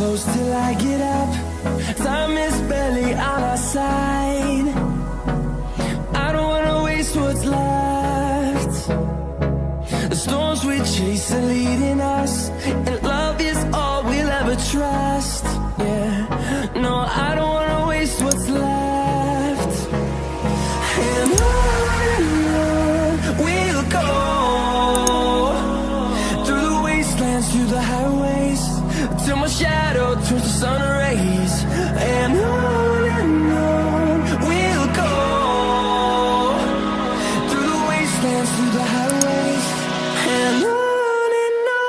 close till I get up. Time is barely on our side. I don't wanna waste what's left. The storms we chase are leading us, and love is all we'll ever trust. Yeah, no, I don't wanna waste what's left. And on we'll go, through the wastelands, through the highways, till my shadow turns to sun rays. And on we'll go, through the wastelands, through the highways, and on we'll go.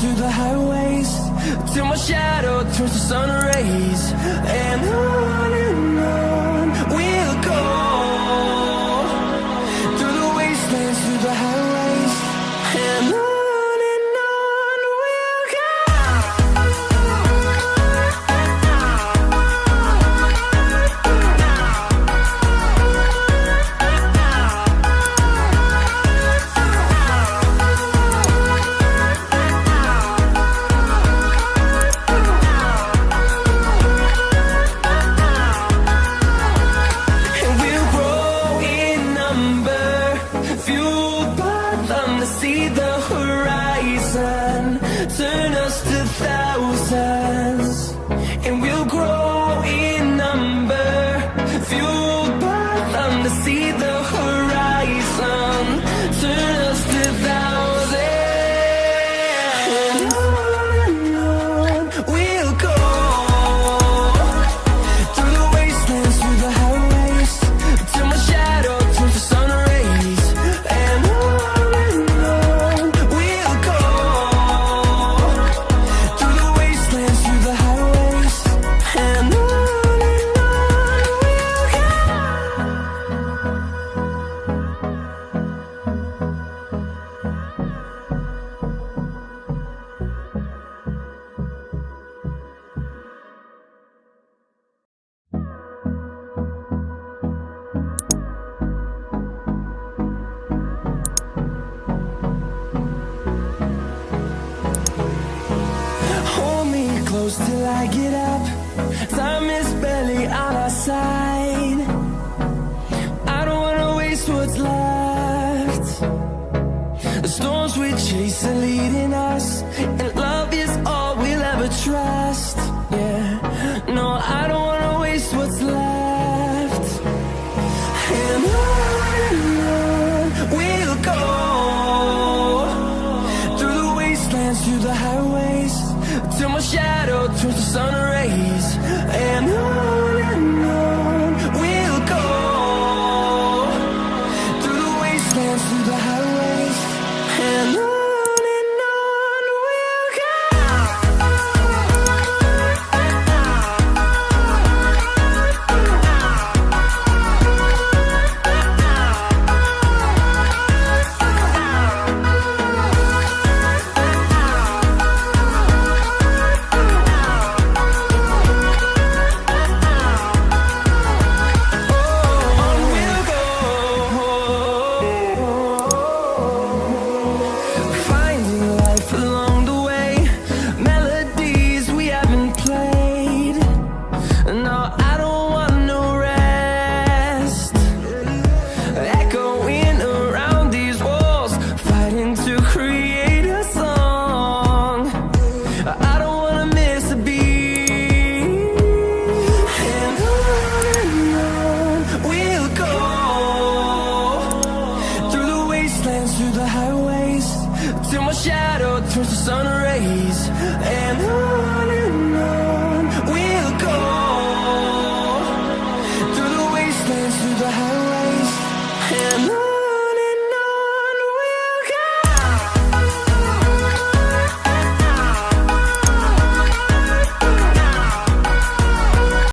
Through the highways, till my shadow turns to sun rays. And on we'll go, through the wastelands, through the highways, and on we'll go. See the horizon, turn us to thousands, and we'll grow in number, fueled by them to see the horizon, turn us to thousands, and on we'll go, through the wastelands, through the highways, till my shadow turns to sun rays. And close till I get up. Time is barely on our side. I don't wanna waste what's left. The storms we chase are leading us, and love is all we'll ever trust. Yeah, no, I don't wanna waste what's left. And on we'll go, through the wastelands, through the highways, till my shadow turns to sun rays. And on we'll go, through the wastelands, through the highways, and on we'll go. turns to sun rays, and on we'll go, through the wastelands, through the highways, and on.